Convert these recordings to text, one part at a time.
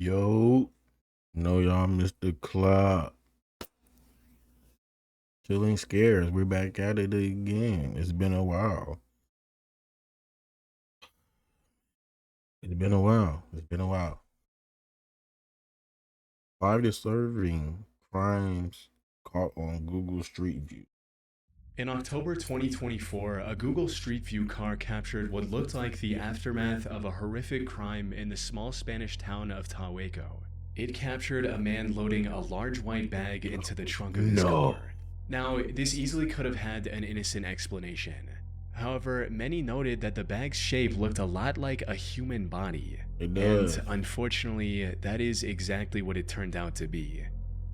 Yo, know y'all missed the clock. Killing scares. We're back at it again. It's been a while. It's been a while. It's been a while. 5 disturbing crimes caught on Google Street View. In October 2024, a Google Street View car captured what looked like the aftermath of a horrific crime in the small Spanish town of Tahueco. It captured a man loading a large white bag into the trunk of his car. Now, this easily could have had an innocent explanation. However, many noted that the bag's shape looked a lot like a human body. It does. And unfortunately, that is exactly what it turned out to be.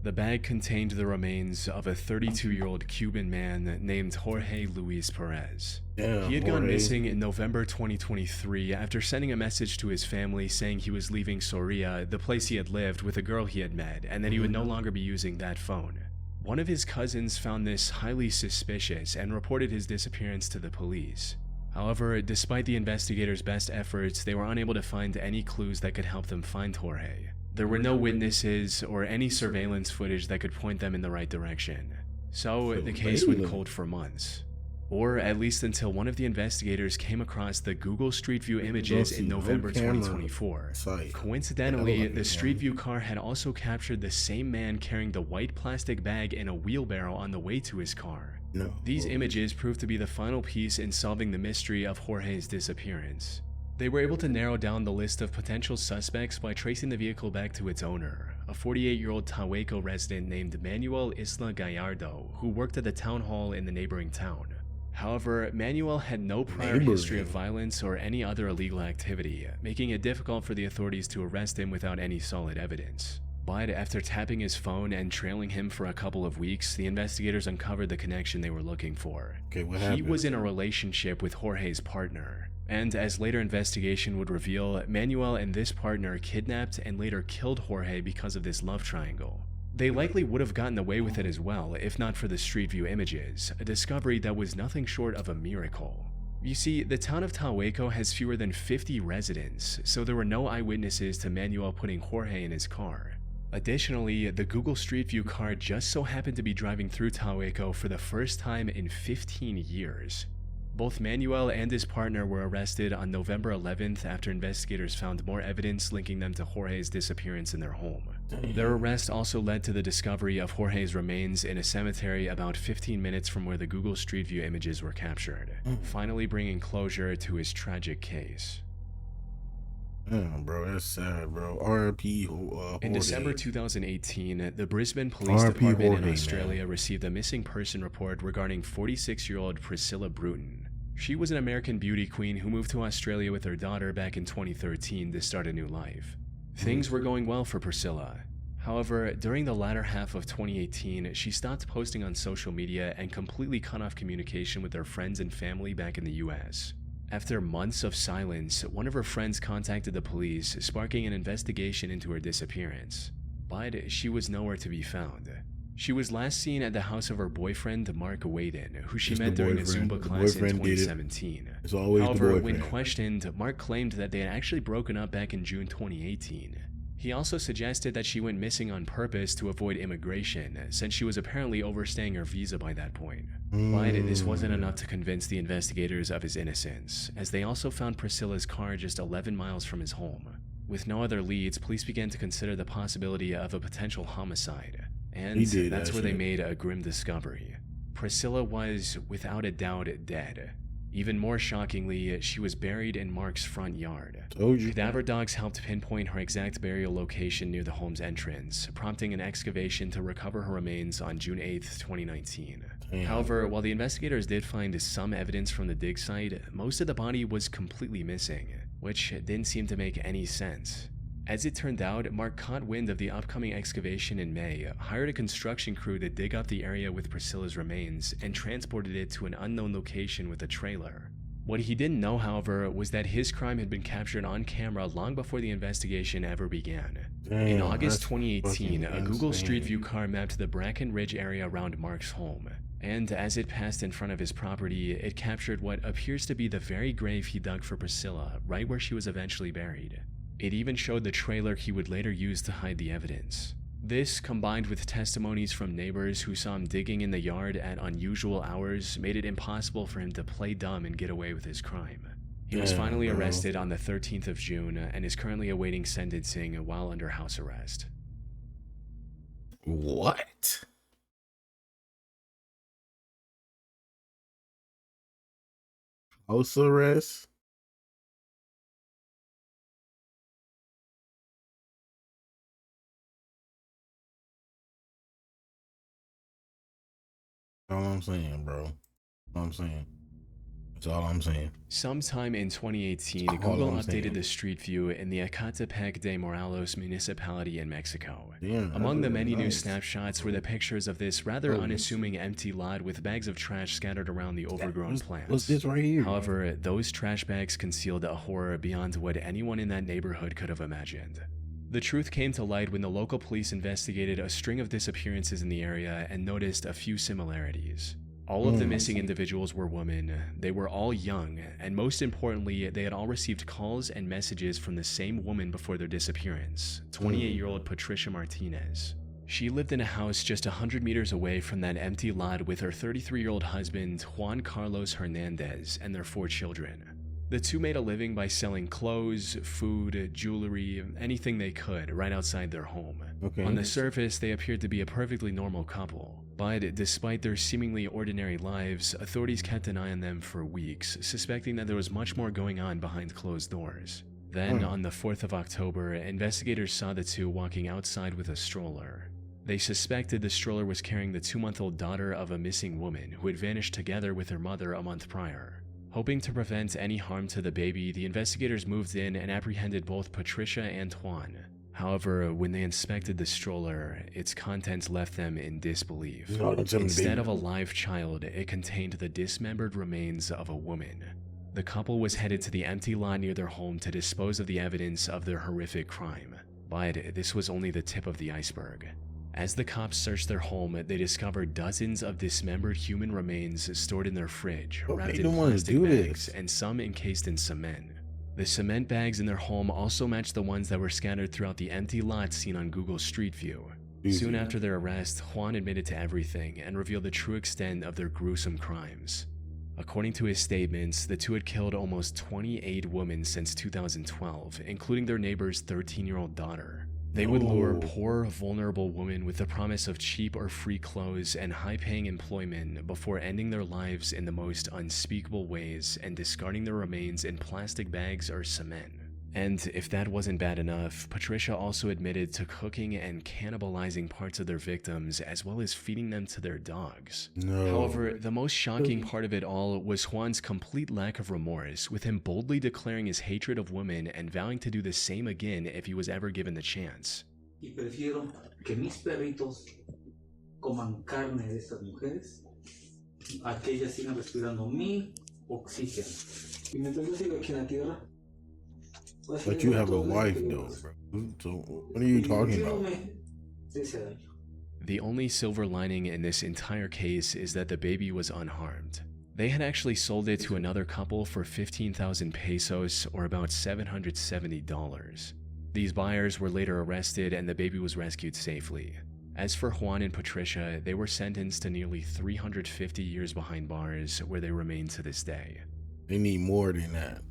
The bag contained the remains of a 32-year-old Cuban man named Jorge Luis Perez. Damn, He had gone Jorge. missing in November 2023 after sending a message to his family saying he was leaving Soria, the place he had lived, with a girl he had met, and that he would no longer be using that phone. One of his cousins found this highly suspicious and reported his disappearance to the police. However, despite the investigators' best efforts, they were unable to find any clues that could help them find Jorge. There were no witnesses or any surveillance footage that could point them in the right direction. So the case went cold for months. Or at least until one of the investigators came across the Google Street View images in November 2024. Coincidentally, the Street View car had also captured the same man carrying the white plastic bag in a wheelbarrow on the way to his car. These images proved to be the final piece in solving the mystery of Jorge's disappearance. They were able to narrow down the list of potential suspects by tracing the vehicle back to its owner, a 48-year-old Tahueco resident named Manuel Isla Gallardo, who worked at the town hall in the neighboring town. However, Manuel had no prior history of violence or any other illegal activity, making it difficult for the authorities to arrest him without any solid evidence. But after tapping his phone and trailing him for a couple of weeks, the investigators uncovered the connection they were looking for. He was in a relationship with Jorge's partner. And as later investigation would reveal, Manuel and this partner kidnapped and later killed Jorge because of this love triangle. They likely would have gotten away with it as well if not for the Street View images, a discovery that was nothing short of a miracle. You see, the town of Tahueco has fewer than 50 residents, so there were no eyewitnesses to Manuel putting Jorge in his car. Additionally, the Google Street View car just so happened to be driving through Tahueco for the first time in 15 years. Both Manuel and his partner were arrested on November 11th after investigators found more evidence linking them to Jorge's disappearance in their home. Their arrest also led to the discovery of Jorge's remains in a cemetery about 15 minutes from where the Google Street View images were captured, finally bringing closure to his tragic case. Damn, bro, that's sad, bro. R.I.P. In December 2018, the Brisbane Police Department in Australia received a missing person report regarding 46-year-old Priscilla Bruton. She was an American beauty queen who moved to Australia with her daughter back in 2013 to start a new life. Things were going well for Priscilla. However, during the latter half of 2018, she stopped posting on social media and completely cut off communication with her friends and family back in the US. After months of silence, one of her friends contacted the police, sparking an investigation into her disappearance. But she was nowhere to be found. She was last seen at the house of her boyfriend, Mark Waden, who she met during a Zumba class in 2017. However, when questioned, Mark claimed that they had actually broken up back in June 2018. He also suggested that she went missing on purpose to avoid immigration, since she was apparently overstaying her visa by that point. But this wasn't enough to convince the investigators of his innocence, as they also found Priscilla's car just 11 miles from his home. With no other leads, police began to consider the possibility of a potential homicide, and that's where they made a grim discovery. Priscilla was, without a doubt, dead. Even more shockingly, she was buried in Mark's front yard. Cadaver dogs helped pinpoint her exact burial location near the home's entrance, prompting an excavation to recover her remains on June 8, 2019. However, while the investigators did find some evidence from the dig site, most of the body was completely missing, which didn't seem to make any sense. As it turned out, Mark caught wind of the upcoming excavation in May, hired a construction crew to dig up the area with Priscilla's remains, and transported it to an unknown location with a trailer. What he didn't know, however, was that his crime had been captured on camera long before the investigation ever began. In August 2018, a Google Street View car mapped the Bracken Ridge area around Mark's home, and as it passed in front of his property, it captured what appears to be the very grave he dug for Priscilla, right where she was eventually buried. It even showed the trailer he would later use to hide the evidence. This, combined with testimonies from neighbors who saw him digging in the yard at unusual hours, made it impossible for him to play dumb and get away with his crime. He was finally arrested on the 13th of June and is currently awaiting sentencing while under house arrest. What? House arrest? All I'm saying, bro. All I'm saying. That's all I'm saying. Sometime in 2018, Google updated the street view in the Ecatepec de Morelos municipality in Mexico. Damn, among the many new snapshots were the pictures of this rather unassuming empty lot with bags of trash scattered around the overgrown plants. What's this right here? However, those trash bags concealed a horror beyond what anyone in that neighborhood could have imagined. The truth came to light when the local police investigated a string of disappearances in the area and noticed a few similarities. All of the missing individuals were women, they were all young, and most importantly, they had all received calls and messages from the same woman before their disappearance, 28-year-old Patricia Martinez. She lived in a house just 100 meters away from that empty lot with her 33-year-old husband, Juan Carlos Hernandez, and their 4 children. The two made a living by selling clothes, food, jewelry, anything they could right outside their home. On the surface, they appeared to be a perfectly normal couple, but despite their seemingly ordinary lives, authorities kept an eye on them for weeks, suspecting that there was much more going on behind closed doors. Then, on the 4th of October, investigators saw the two walking outside with a stroller. They suspected the stroller was carrying the 2-month-old daughter of a missing woman who had vanished together with her mother a month prior. Hoping to prevent any harm to the baby, the investigators moved in and apprehended both Patricia and Juan. However, when they inspected the stroller, its contents left them in disbelief. Instead of a live child, it contained the dismembered remains of a woman. The couple was headed to the empty lot near their home to dispose of the evidence of their horrific crime. But this was only the tip of the iceberg. As the cops searched their home, they discovered dozens of dismembered human remains stored in their fridge, wrapped in plastic bags, and some encased in cement. The cement bags in their home also matched the ones that were scattered throughout the empty lot seen on Google Street View. Soon after their arrest, Juan admitted to everything and revealed the true extent of their gruesome crimes. According to his statements, the two had killed almost 28 women since 2012, including their neighbor's 13-year-old daughter. They would lure poor, vulnerable women with the promise of cheap or free clothes and high-paying employment before ending their lives in the most unspeakable ways and discarding their remains in plastic bags or cement. And if that wasn't bad enough, Patricia also admitted to cooking and cannibalizing parts of their victims as well as feeding them to their dogs. However, the most shocking part of it all was Juan's complete lack of remorse, with him boldly declaring his hatred of women and vowing to do the same again if he was ever given the chance. Y prefiero que mis perritos coman carne de estas mujeres a que ellas sigan respirando mi oxígeno. Y mientras yo siga aquí en la tierra, but you have a wife though, bro. So what are you talking about? The only silver lining in this entire case is that the baby was unharmed. They had actually sold it to another couple for 15,000 pesos, or about $770. These buyers were later arrested and the baby was rescued safely. As for Juan and Patricia, they were sentenced to nearly 350 years behind bars, where they remain to this day. They need more than that.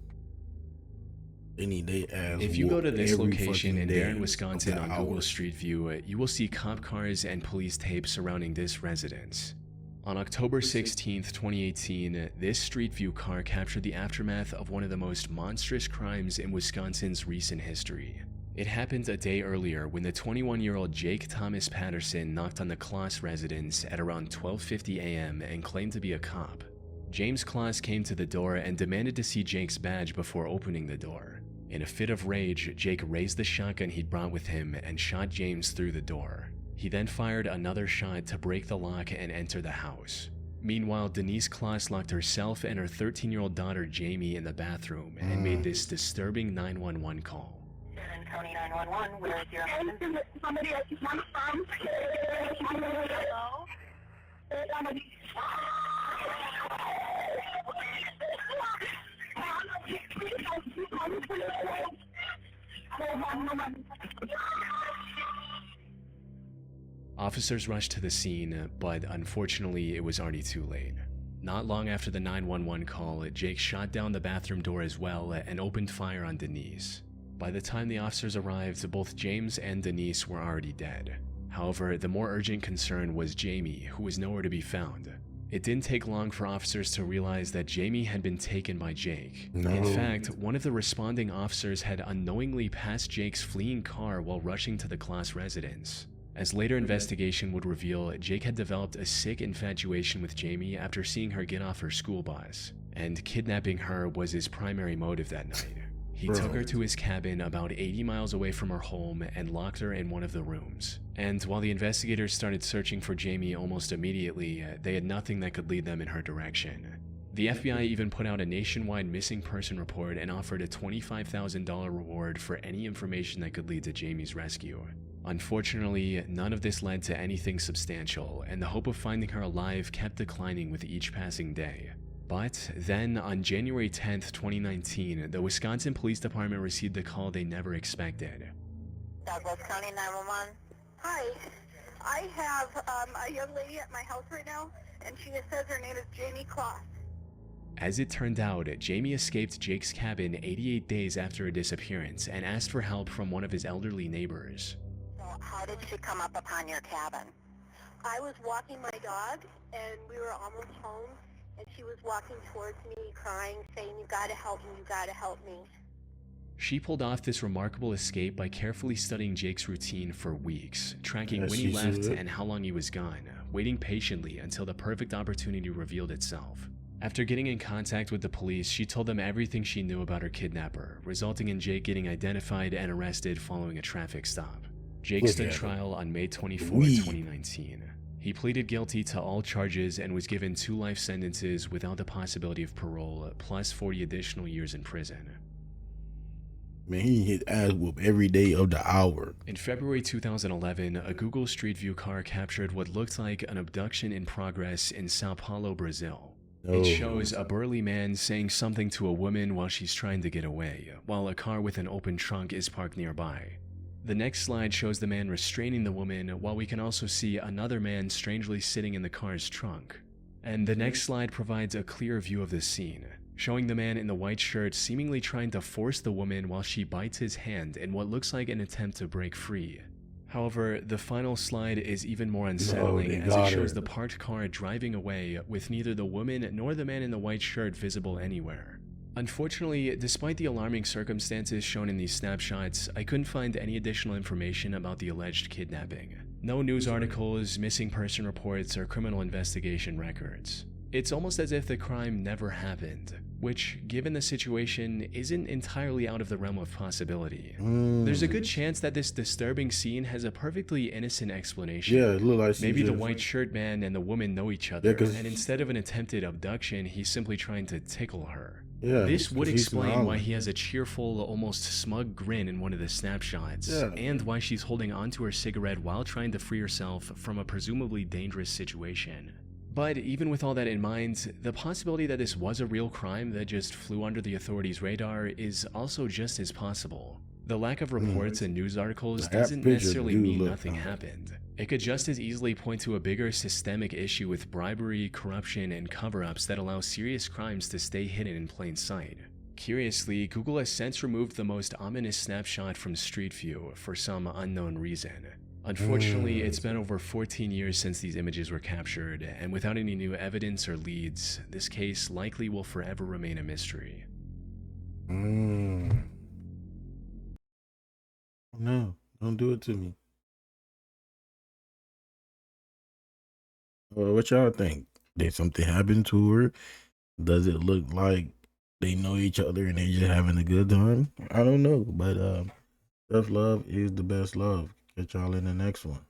If you go to this location in Barron, Wisconsin on Google Street View, you will see cop cars and police tape surrounding this residence. On October 16, 2018, this Street View car captured the aftermath of one of the most monstrous crimes in Wisconsin's recent history. It happened a day earlier when the 21-year-old Jake Thomas Patterson knocked on the Kloss residence at around 12:50 a.m. and claimed to be a cop. James Kloss came to the door and demanded to see Jake's badge before opening the door. In a fit of rage, Jake raised the shotgun he'd brought with him and shot James through the door. He then fired another shot to break the lock and enter the house. Meanwhile, Denise Kloss locked herself and her 13-year-old daughter Jamie in the bathroom and made this disturbing 911 call. County 911, where is your husband? Somebody else is my phone. Hello? Officers rushed to the scene, but unfortunately it was already too late. Not long after the 911 call, Jake shot down the bathroom door as well and opened fire on Denise. By the time the officers arrived, both James and Denise were already dead. However, the more urgent concern was Jamie, who was nowhere to be found. It didn't take long for officers to realize that Jamie had been taken by Jake. No. In fact, one of the responding officers had unknowingly passed Jake's fleeing car while rushing to the Class residence. As later investigation would reveal, Jake had developed a sick infatuation with Jamie after seeing her get off her school bus, and kidnapping her was his primary motive that night. He took her to his cabin about 80 miles away from her home and locked her in one of the rooms. And while the investigators started searching for Jamie almost immediately, they had nothing that could lead them in her direction. The FBI even put out a nationwide missing person report and offered a $25,000 reward for any information that could lead to Jamie's rescue. Unfortunately, none of this led to anything substantial, and the hope of finding her alive kept declining with each passing day. But then, on January 10th, 2019, the Wisconsin Police Department received a call they never expected. Douglas County 911. Hi, I have a young lady at my house right now, and she says her name is Jamie Kloss. As it turned out, Jamie escaped Jake's cabin 88 days after her disappearance and asked for help from one of his elderly neighbors. So how did she come up upon your cabin? I was walking my dog, and we were almost home, and she was walking towards me crying, saying, "You gotta help me, you gotta help me." She pulled off this remarkable escape by carefully studying Jake's routine for weeks, tracking when he left and how long he was gone, waiting patiently until the perfect opportunity revealed itself. After getting in contact with the police, she told them everything she knew about her kidnapper, resulting in Jake getting identified and arrested following a traffic stop. Jake stood trial on May 24, 2019. He pleaded guilty to all charges and was given 2 life sentences without the possibility of parole, plus 40 additional years in prison. Man, he hit ass whoop every day of the hour. In February 2011, a Google Street View car captured what looked like an abduction in progress in Sao Paulo, Brazil. It shows a burly man saying something to a woman while she's trying to get away, while a car with an open trunk is parked nearby. The next slide shows the man restraining the woman, while we can also see another man strangely sitting in the car's trunk. And the next slide provides a clear view of the scene, showing the man in the white shirt seemingly trying to force the woman while she bites his hand in what looks like an attempt to break free. However, the final slide is even more unsettling as it shows the parked car driving away with neither the woman nor the man in the white shirt visible anywhere. Unfortunately, despite the alarming circumstances shown in these snapshots, I couldn't find any additional information about the alleged kidnapping. No news articles, missing person reports, or criminal investigation records. It's almost as if the crime never happened, which, given the situation, isn't entirely out of the realm of possibility. There's a good chance that this disturbing scene has a perfectly innocent explanation. Yeah, it looked like maybe the white shirt man and the woman know each other, and instead of an attempted abduction, he's simply trying to tickle her. Yeah, this would explain why he has a cheerful, almost smug grin in one of the snapshots, and why she's holding onto her cigarette while trying to free herself from a presumably dangerous situation. But even with all that in mind, the possibility that this was a real crime that just flew under the authorities' radar is also just as possible. The lack of reports and news articles doesn't necessarily mean nothing happened. It could just as easily point to a bigger systemic issue with bribery, corruption, and cover-ups that allow serious crimes to stay hidden in plain sight. Curiously, Google has since removed the most ominous snapshot from Street View for some unknown reason. Unfortunately, it's been over 14 years since these images were captured, and without any new evidence or leads, this case likely will forever remain a mystery. No, don't do it to me. What y'all think? Did something happen to her? Does it look like they know each other and they just having a good time? I don't know, but tough love is the best love. Catch y'all in the next one.